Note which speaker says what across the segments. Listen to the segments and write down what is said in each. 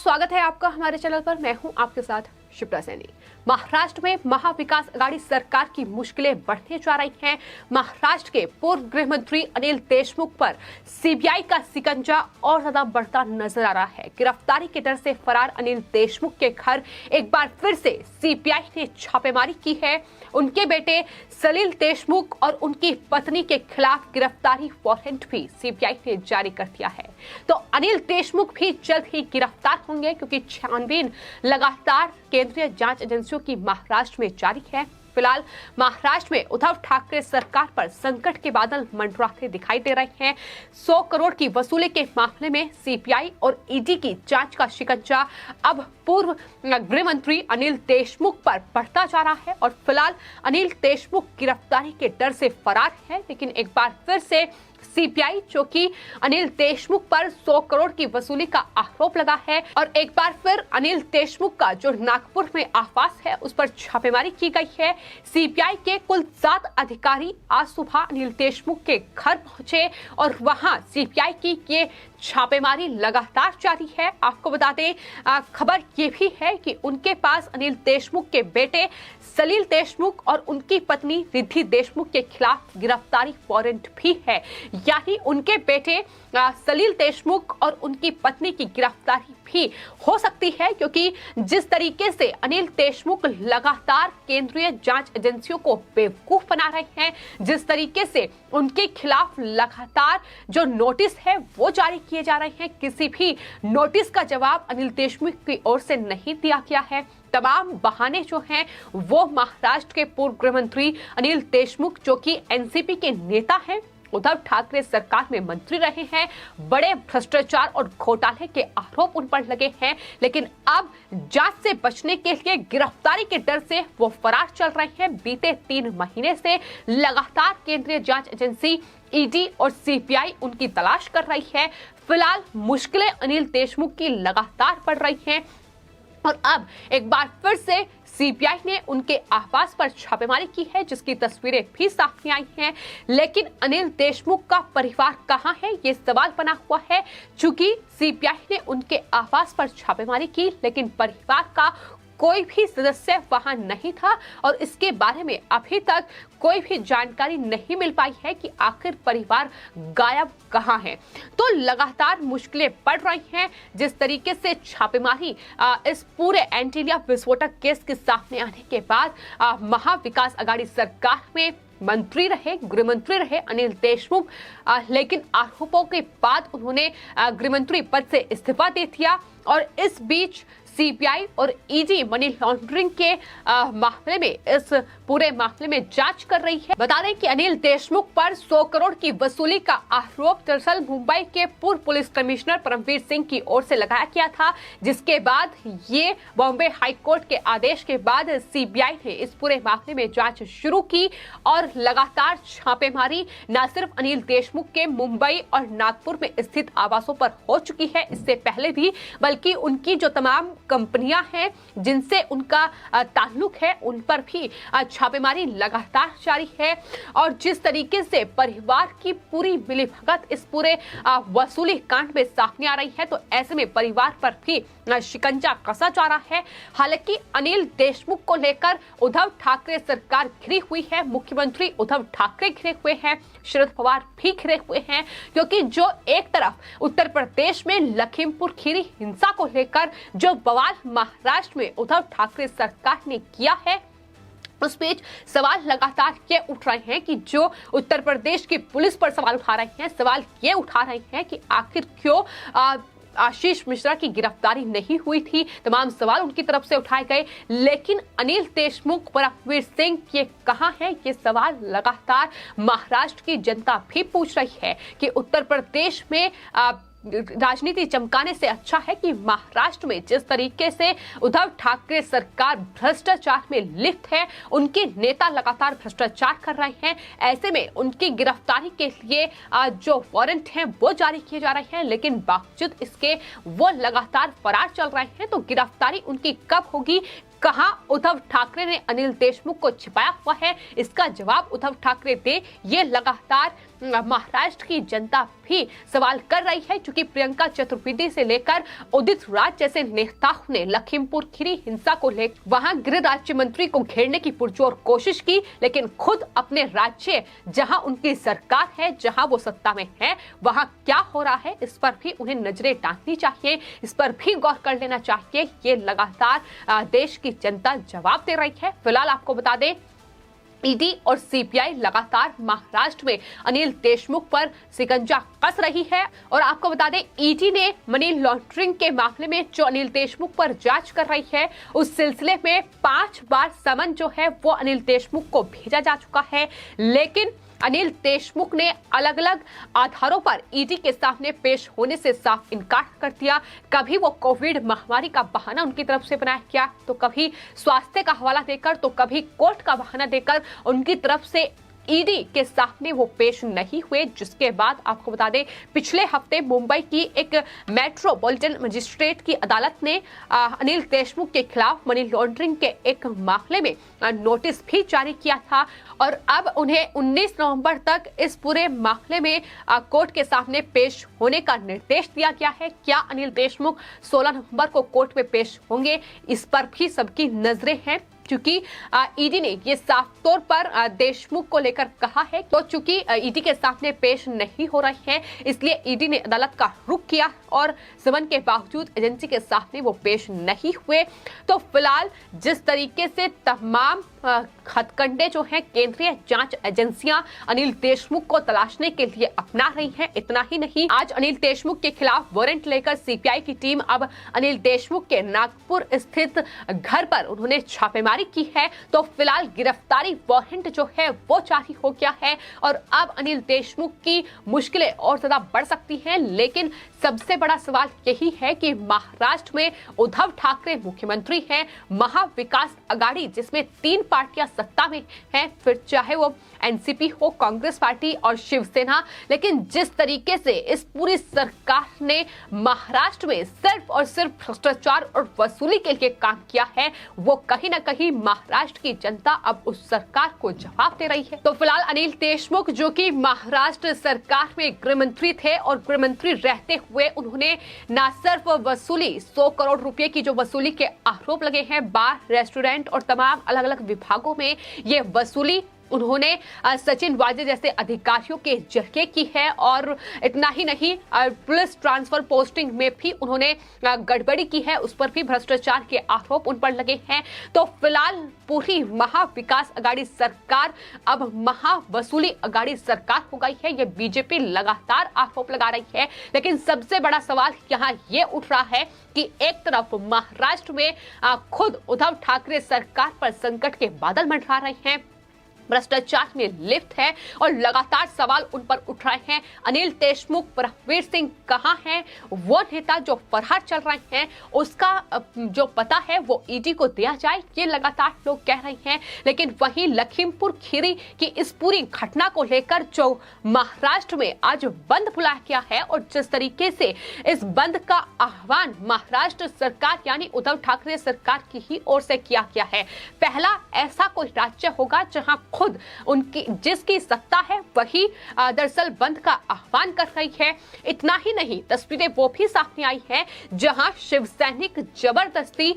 Speaker 1: स्वागत है आपका हमारे चैनल पर। मैं हूं आपके साथ शिप्रा सैनी। महाराष्ट्र में महाविकास आघाड़ी सरकार की मुश्किलें बढ़ने जा रही हैं। महाराष्ट्र के पूर्व गृह मंत्री अनिल देशमुख पर सीबीआई का शिकंजा और ज्यादा बढ़ता नजर आ रहा है। गिरफ्तारी के डर से फरार अनिल देशमुख के घर एक बार फिर से सीबीआई ने छापेमारी की है। उनके बेटे सलील देशमुख और उनकी पत्नी के खिलाफ गिरफ्तारी वारंट भी सीबीआई ने जारी कर दिया है। तो अनिल देशमुख भी जल्द ही गिरफ्तार होंगे, क्योंकि छानबीन लगातार केंद्रीय जांच एजेंसियों की महाराष्ट्र में जारी है। फिलहाल महाराष्ट्र में उद्धव ठाकरे सरकार पर संकट के बादल मंडराते दिखाई दे रहे हैं। 100 करोड़ की वसूली के मामले में सीबीआई और ईडी की जांच का शिकंजा अब पूर्व गृह मंत्री अनिल देशमुख पर बढ़ता जा रहा है और फिलहाल अनिल देशमुख गिरफ्तारी के डर से फरार है। लेकिन एक बार फिर से सीबीआई, जो कि अनिल देशमुख पर 100 करोड़ की वसूली का आरोप लगा है, और एक बार फिर अनिल देशमुख का जो नागपुर में आवास है उस पर छापेमारी की गई है। सीबीआई के कुल 7 अधिकारी आज सुबह अनिल देशमुख के घर पहुंचे और वहां सीबीआई की ये छापेमारी लगातार जारी है। आपको बता दें, खबर ये भी है कि उनके पास अनिल देशमुख के बेटे सलील देशमुख और उनकी पत्नी रिद्धि देशमुख के खिलाफ गिरफ्तारी वारंट भी है। यानी उनके बेटे सलील देशमुख और उनकी पत्नी की गिरफ्तारी भी हो सकती है, क्योंकि जिस तरीके से अनिल देशमुख लगातार केंद्रीय जांच एजेंसियों को बेवकूफ बना रहे हैं, जिस तरीके से उनके खिलाफ लगातार जो नोटिस है वो जारी किए जा रहे हैं, किसी भी नोटिस का जवाब अनिल देशमुख की ओर से नहीं दिया गया है। तमाम बहाने जो हैं वो महाराष्ट्र के पूर्व गृह मंत्री अनिल देशमुख, जो कि एनसीपी के नेता हैं, उद्धव ठाकरे सरकार में मंत्री रहे हैं, बड़े भ्रष्टाचार और घोटाले के आरोप उन पर लगे हैं, लेकिन अब जांच से बचने के लिए गिरफ्तारी के डर से वो फरार चल रहे हैं। बीते 3 महीने से लगातार केंद्रीय जांच एजेंसी ईडी और सीबीआई उनकी तलाश कर रही है। फिलहाल मुश्किलें अनिल देशमुख की लगातार बढ़ रही हैं और अब एक बार फिर से सीबीआई ने उनके आवास पर छापेमारी की है, जिसकी तस्वीरें भी सामने आई हैं। लेकिन अनिल देशमुख का परिवार कहां है, ये सवाल बना हुआ है। चूंकि सीबीआई ने उनके आवास पर छापेमारी की, लेकिन परिवार का कोई भी सदस्य वहां नहीं था और इसके बारे में अभी तक कोई भी जानकारी नहीं मिल पाई है कि आखिर परिवार गायब कहां है। तो लगातार मुश्किलें बढ़ रही हैं। जिस तरीके से छापेमारी इस पूरे एंटीलिया विस्फोटक केस के सामने आने के बाद महाविकास आघाड़ी सरकार में मंत्री रहे, गृह मंत्री रहे अनिल देशमुख, लेकिन आरोपों के बाद उन्होंने गृह मंत्री पद से इस्तीफा दे दिया और इस बीच सीबीआई और ईडी मनी लॉन्ड्रिंग के मामले में, इस पूरे मामले में जांच कर रही है। बता दें कि अनिल देशमुख पर 100 करोड़ की वसूली का आरोप दरअसल मुंबई के पूर्व पुलिस कमिश्नर परमवीर सिंह की ओर से लगाया गया था, जिसके बाद ये बॉम्बे हाईकोर्ट के आदेश के बाद सीबीआई ने इस पूरे मामले में जांच शुरू की और लगातार छापेमारी न सिर्फ अनिल देशमुख के मुंबई और नागपुर में स्थित आवासों पर हो चुकी है इससे पहले भी, बल्कि उनकी जो तमाम कंपनियां हैं जिनसे उनका ताल्लुक है उन पर भी छापेमारी लगातार जारी है। और जिस तरीके से परिवार की पूरी मिलीभगत इस पूरे वसूली कांड में सामने आ रही है, तो ऐसे में परिवार पर भी शिकंजा कसा जा रहा है। हालांकि अनिल देशमुख को लेकर उद्धव ठाकरे सरकार घिरी हुई है, मुख्यमंत्री उद्धव ठाकरे घिरे हुए हैं, शरद पवार भी घिरे हुए हैं, क्योंकि जो एक तरफ उत्तर प्रदेश में लखीमपुर खीरी हिंसा को लेकर जो बवाल महाराष्ट्र में उद्धव ठाकरे सरकार ने किया है, उस बीच सवाल लगातार ये उठ रहे हैं कि जो उत्तर प्रदेश की पुलिस पर सवाल उठा रहे हैं, सवाल ये उठा रहे हैं कि आखिर क्यों आशीष मिश्रा की गिरफ्तारी नहीं हुई थी। तमाम सवाल उनकी तरफ से उठाए गए, लेकिन अनिल देशमुख, परमवीर सिंह ये कहां है, ये सवाल लगातार महाराष्ट्र की जनता भी पूछ रही है कि उत्तर प्रदेश में राजनीति चमकाने से अच्छा है कि महाराष्ट्र में जिस तरीके से उद्धव ठाकरे सरकार भ्रष्टाचार में लिप्त है, उनके नेता लगातार भ्रष्टाचार कर रहे हैं, ऐसे में उनकी गिरफ्तारी के लिए जो वारंट हैं वो जारी किए जा रहे हैं, लेकिन बावजूद इसके वो लगातार फरार चल रहे हैं। तो गिरफ्तारी उनकी कब होगी, कहां उद्धव ठाकरे ने अनिल देशमुख को छिपाया हुआ है, इसका जवाब उद्धव ठाकरे दे, ये लगातार महाराष्ट्र की जनता भी सवाल कर रही है, क्योंकि प्रियंका चतुर्वेदी से लेकर उदित राज जैसे नेताओं ने लखीमपुर खीरी हिंसा को लेकर वहां गृह राज्य मंत्री को घेरने की पुरजोर कोशिश की, लेकिन खुद अपने राज्य जहां उनकी सरकार है, जहां वो सत्ता में है, वहां क्या हो रहा है इस पर भी उन्हें नजरें डालनी चाहिए, इस पर भी गौर कर लेना चाहिए। ये लगातार देश की जनता जवाब दे रही है। फिलहाल आपको बता दें, ईडी और सीबीआई लगातार महाराष्ट्र में अनिल देशमुख पर शिकंजा कस रही है। और आपको बता दें, ईडी ने मनी लॉन्ड्रिंग के मामले में जो अनिल देशमुख पर जांच कर रही है, उस सिलसिले में 5 बार समन जो है वो अनिल देशमुख को भेजा जा चुका है, लेकिन अनिल देशमुख ने अलग अलग आधारों पर ईडी के सामने पेश होने से साफ इनकार कर दिया। कभी वो कोविड महामारी का बहाना उनकी तरफ से बनाया गया, तो कभी स्वास्थ्य का हवाला देकर, तो कभी कोर्ट का बहाना देकर उनकी तरफ से ईडी के सामने वो पेश नहीं हुए। जिसके बाद आपको बता दें, पिछले हफ्ते मुंबई की एक मेट्रोपॉलिटन मजिस्ट्रेट की अदालत ने अनिल देशमुख के खिलाफ मनी लॉन्ड्रिंग के एक मामले में नोटिस भी जारी किया था, और अब उन्हें 19 नवंबर तक इस पूरे मामले में कोर्ट के सामने पेश होने का निर्देश दिया गया है। क्या अनिल देशमुख 16 नवंबर को कोर्ट में पेश होंगे, इस पर भी सबकी नजरें हैं, क्योंकि ईडी ने ये साफ तौर पर देशमुख को लेकर कहा है। तो चूंकि ईडी के सामने पेश नहीं हो रही है, इसलिए ईडी ने अदालत का रुख किया और समन के बावजूद एजेंसी के सामने वो पेश नहीं हुए। तो फिलहाल जिस तरीके से तमाम हथकंडे जो हैं केंद्रीय जांच एजेंसियां अनिल देशमुख को तलाशने के लिए अपना रही हैं, इतना ही नहीं, आज अनिल देशमुख के खिलाफ वारंट लेकर सीबीआई की टीम अब अनिल देशमुख के नागपुर स्थित घर पर उन्होंने छापेमारी की है। तो फिलहाल गिरफ्तारी वारंट जो है वो जारी हो गया है, और अब अनिल देशमुख की मुश्किलें और ज्यादा बढ़ सकती हैं। लेकिन सबसे बड़ा सवाल यही है कि महाराष्ट्र में उद्धव ठाकरे मुख्यमंत्री हैं, महाविकास आघाड़ी जिसमें 3 पार्टियां सत्ता में हैं, फिर चाहे वो एनसीपी हो, कांग्रेस पार्टी और शिवसेना, लेकिन जिस तरीके से इस पूरी सरकार ने महाराष्ट्र में सिर्फ और सिर्फ भ्रष्टाचार और वसूली के लिए काम किया है, वो कहीं ना कहीं महाराष्ट्र की जनता अब उस सरकार को जवाब दे रही है। तो फिलहाल अनिल देशमुख जो कि महाराष्ट्र सरकार में गृह मंत्री थे, और गृह मंत्री रहते हुए उन्होंने न सिर्फ वसूली 100 करोड़ रुपए की जो वसूली के आरोप लगे हैं, बार, रेस्टोरेंट और तमाम अलग अलग विभागों में ये वसूली उन्होंने सचिन वाजे जैसे अधिकारियों के जरिए की है। और इतना ही नहीं, पुलिस ट्रांसफर पोस्टिंग में भी उन्होंने गड़बड़ी की है, उस पर भी भ्रष्टाचार के आरोप उन पर लगे हैं। तो फिलहाल पूरी महाविकास आघाड़ी सरकार अब महावसूली आघाड़ी सरकार हो गई है, ये बीजेपी लगातार आरोप लगा रही है। लेकिन सबसे बड़ा सवाल यहाँ ये उठ रहा है कि एक तरफ महाराष्ट्र में खुद उद्धव ठाकरे सरकार पर संकट के बादल मंडरा रहे हैं, भ्रष्टाचार में लिप्त है, और लगातार सवाल उन पर उठ रहे हैं। अनिल देशमुख, परमवीर सिंह कहां हैं? वो नेता जो फरार चल रहे हैं, उसका जो पता है वो ईडी को दिया जाए, ये लगातार लोग कह रहे हैं। लेकिन वहीं लखीमपुर खीरी की इस पूरी घटना को लेकर जो महाराष्ट्र में आज बंद बुलाया गया है, और जिस तरीके से इस बंद का आह्वान महाराष्ट्र सरकार यानी उद्धव ठाकरे सरकार की ही ओर से किया गया है। पहला ऐसा कोई राज्य होगा जहां खुद उनकी जिसकी सत्ता है वही दरअसल बंद का आह्वान कर रही है। इतना ही नहीं, तस्वीरें वो भी सामने आई हैं जहां शिव सैनिक जबरदस्ती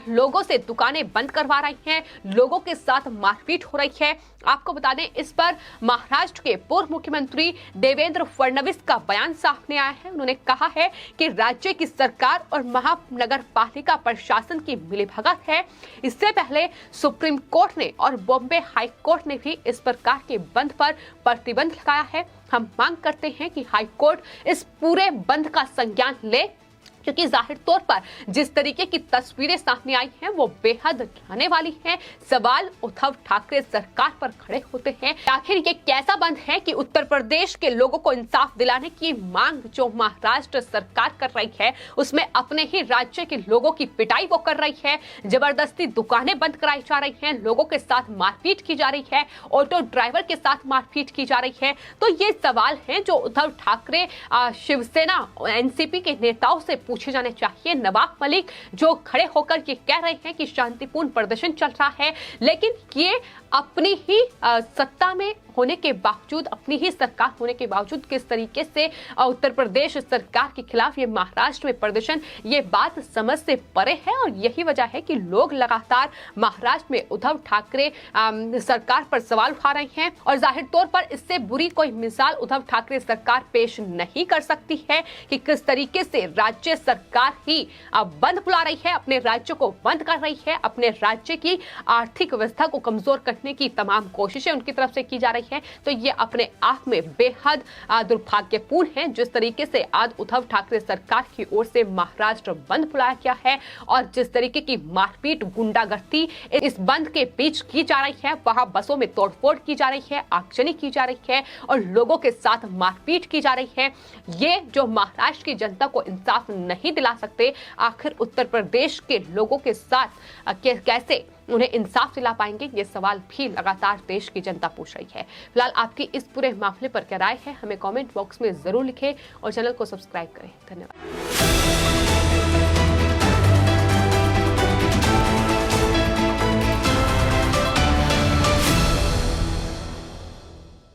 Speaker 1: लोगों से दुकानें बंद करवा रही हैं, लोगों के साथ मारपीट हो रही है। आपको बता दें, इस पर महाराष्ट्र के पूर्व मुख्यमंत्री देवेंद्र फडणवीस का बयान सामने आया है। उन्होंने कहा है कि राज्य की सरकार और महानगर पालिका प्रशासन की मिलीभगत है। इससे पहले सुप्रीम कोर्ट ने और बॉम्बे हाई कोर्ट ने भी इस प्रकार के बंद पर प्रतिबंध लगाया है। हम मांग करते हैं कि हाई कोर्ट इस पूरे बंद का संज्ञान ले, क्योंकि जाहिर तौर पर जिस तरीके की तस्वीरें सामने आई हैं वो बेहद डराने वाली हैं। सवाल उद्धव ठाकरे सरकार पर खड़े होते हैं, आखिर ये कैसा बंद है कि उत्तर प्रदेश के लोगों को इंसाफ दिलाने की मांग जो महाराष्ट्र सरकार कर रही है, उसमें अपने ही राज्य के लोगों की पिटाई वो कर रही है, जबरदस्ती दुकानें बंद कराई जा रही हैं, लोगों के साथ मारपीट की जा रही है, ऑटो ड्राइवर के साथ मारपीट की जा रही है। तो ये सवाल है जो उद्धव ठाकरे शिवसेना एनसीपी के नेताओं से पूछे जाने चाहिए। नवाब मलिक जो खड़े होकर ये कह रहे हैं कि शांतिपूर्ण प्रदर्शन चल रहा है, लेकिन ये अपनी ही सत्ता में होने के बावजूद, अपनी ही सरकार होने के बावजूद किस तरीके से उत्तर प्रदेश सरकार के खिलाफ ये महाराष्ट्र में प्रदर्शन, ये बात समझ से परे है। और यही वजह है कि लोग लगातार महाराष्ट्र में उद्धव ठाकरे सरकार पर सवाल उठा रहे हैं। और जाहिर तौर पर इससे बुरी कोई मिसाल उद्धव ठाकरे सरकार पेश नहीं कर सकती है कि किस तरीके से राज्य सरकार ही बंद बुला रही है, अपने राज्य को बंद कर रही है, अपने राज्य की आर्थिक व्यवस्था को कमजोर करने की तमाम कोशिशें उनकी तरफ से की जा रही है। तो ये अपने आप में बेहद दुर्भाग्यपूर्ण है जिस तरीके से आज उद्धव ठाकरे सरकार की ओर से महाराष्ट्र बंद बुलाया गया है और जिस तरीके की मारपीट, गुंडागर्दी इस बंद के बीच की जा रही है। वहां बसों में तोड़फोड़ की जा रही है, आगजनी की जा रही है और लोगों के साथ मारपीट की जा रही है। ये जो महाराष्ट्र की जनता को इंसाफ नहीं दिला सकते, आखिर उत्तर प्रदेश के लोगों के साथ कैसे उन्हें इंसाफ दिला पाएंगे, ये सवाल भी लगातार देश की जनता पूछ रही है। फिलहाल आपकी इस पूरे मामले पर क्या राय है, हमें कमेंट बॉक्स में जरूर लिखें और चैनल को सब्सक्राइब करें। धन्यवाद।